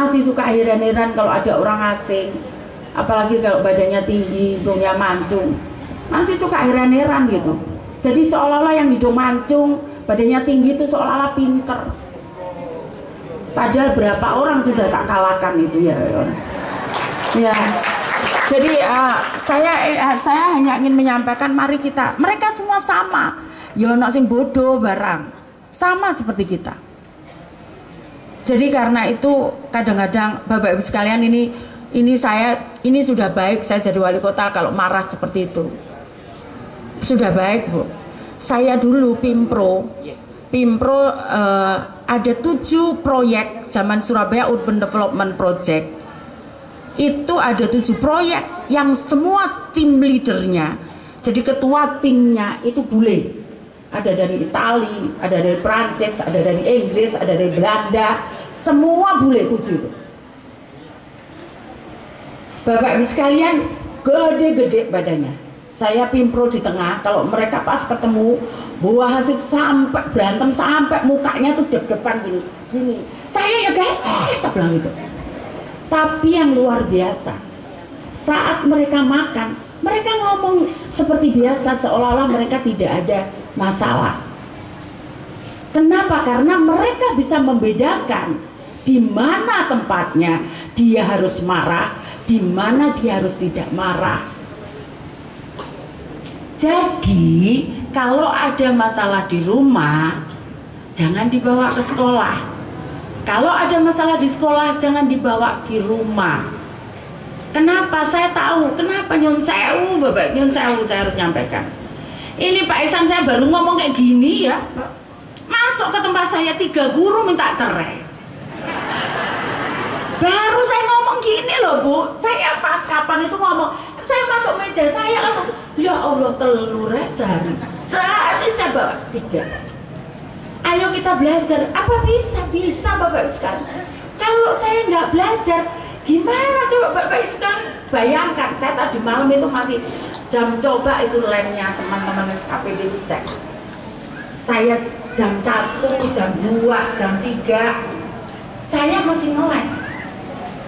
masih suka heran-heran kalau ada orang asing, apalagi kalau badannya tinggi, hidungnya mancung, masih suka heran-heran gitu. Jadi seolah-olah yang hidung mancung, badannya tinggi itu seolah-olah pinter. Padahal berapa orang sudah tak kalahkan itu ya. Ya. Jadi saya hanya ingin menyampaikan, mari kita, mereka semua sama. Yo ono sing bodoh barang, sama seperti kita. Jadi karena itu kadang-kadang Bapak Ibu sekalian, ini sudah baik saya jadi wali kota kalau marah seperti itu. Sudah baik, Bu. Saya dulu Pimpro ada 7 proyek zaman Surabaya Urban Development Project. Itu ada 7 proyek yang semua tim leadernya, jadi ketua timnya itu bule. Ada dari Itali, ada dari Prancis, ada dari Inggris, ada dari Belanda, semua bule 7 itu. Bapak Ibu sekalian, gede-gede badannya. Saya Pimpro di tengah, kalau mereka pas ketemu, bawa hasil sampai berantem, sampai mukanya tuh deg-degan gini. Saya ya guys, saya bilang gitu. Tapi yang luar biasa, saat mereka makan, mereka ngomong seperti biasa, seolah-olah mereka tidak ada masalah. Kenapa? Karena mereka bisa membedakan di mana tempatnya dia harus marah, di mana dia harus tidak marah. Jadi kalau ada masalah di rumah, jangan dibawa ke sekolah. Kalau ada masalah di sekolah, jangan dibawa di rumah. Kenapa? Saya tahu. Kenapa nyun sewu, Bapak? Nyun sewu, saya harus nyampaikan. Ini Pak Ihsan, saya baru ngomong kayak gini ya. Masuk ke tempat saya 3 guru minta cerai. Baru saya ngomong gini loh, Bu. Saya pas kapan itu ngomong, saya masuk meja saya langsung, ya Allah, telurnya sehari saya bawa 3. Ayo kita belajar. Apa bisa Bapak sekalian? Kalau saya nggak belajar, gimana coba Bapak sekalian? Bayangkan, saya tadi malam itu masih jam coba itu lemnya teman-teman SKPD itu cek. Saya jam 1, jam 2, jam 3, saya masih ngelem.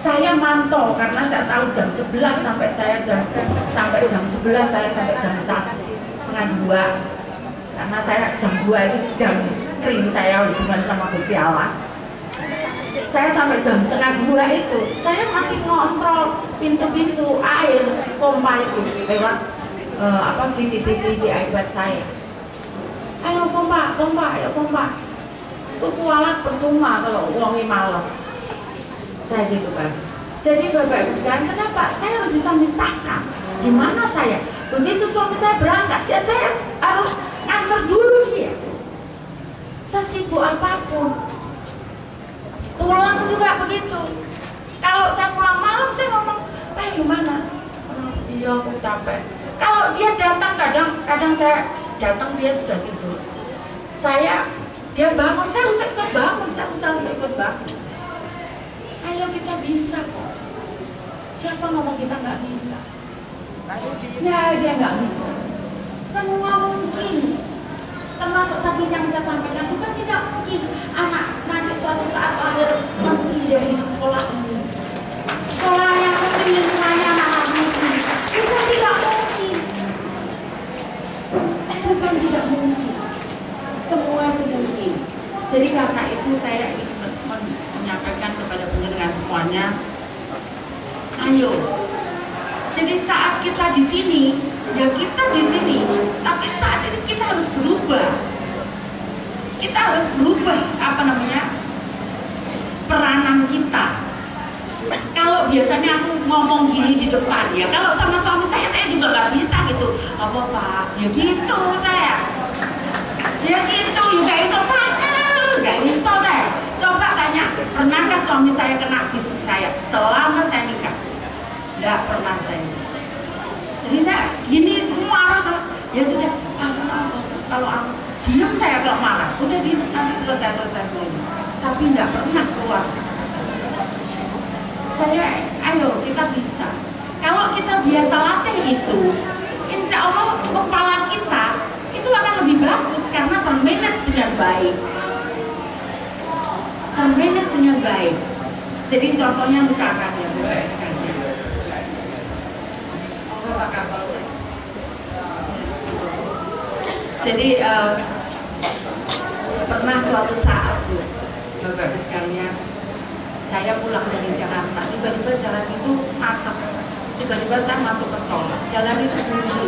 Saya mantau karena saya tahu jam 11 sampai jam 11 saya sampai jam 1:30. Karena saya jam 2 itu jam kering saya hubungan sama Gusti Allah. Saya sampai jam 1:30 itu saya masih ngontrol pintu-pintu air pompa itu lewat CCTV di iPad saya. Ayo pompa, ayo pompa. Itu kualat percuma kalau uangnya males. Saya gitu kan. Jadi Bapak Ibu sekalian, kenapa saya harus bisa misahkan di mana saya? Begitu suami saya berangkat, ya saya harus nganter dulu dia. Sesibuk apapun. Pulang juga begitu. Kalau saya pulang malam, saya ngomong, gimana? Iya, aku capek. Kalau dia datang, kadang saya datang dia sudah tidur. Dia bangun, saya usah ikut bangun, ikut bangun. Ayo kita bisa kok. Siapa ngomong kita nggak bisa? Ya dia nggak bisa. Semua mungkin. Termasuk tadi yang saya sampaikan, bukan tidak mungkin anak nanti suatu saat lahir menteri dari sekolah ini. Sekolah yang mungkin lingkungannya anak-anak muslim. Bukan tidak mungkin. Bukan tidak mungkin. Semua mungkin. Jadi karena itu saya ingin menyampaikan kepada pendengar semuanya, ayo. Jadi saat kita di sini, ya kita di sini, tapi saat ini kita harus berubah. Kita harus berubah peranan kita. Kalau biasanya aku ngomong gini di depan ya, kalau sama suami saya juga nggak bisa gitu. Apa Pak? Ya gitu saya. Ya gitu, juga iso Pak. Nggak iso deh. Coba tanya, pernahkah suami saya kena gitu saya selama saya nikah? Nggak pernah saya. Jadi saya gini marah, ya sudah. Kalau aku diam saya kalau marah, udah diam nanti selesai. Tapi nggak pernah keluar. Ayo kita bisa. Kalau kita biasa latih itu, insya Allah kepala kita itu akan lebih bagus karena termanage dengan baik. Jadi contohnya misalkan ya Bapak sekalian. Oh, Pak Kapol. Jadi pernah suatu saat Bu, Bapak sekalian, saya pulang dari Jakarta, tiba-tiba jalan itu macet. Tiba-tiba saya masuk ke tol, jalan itu buntu.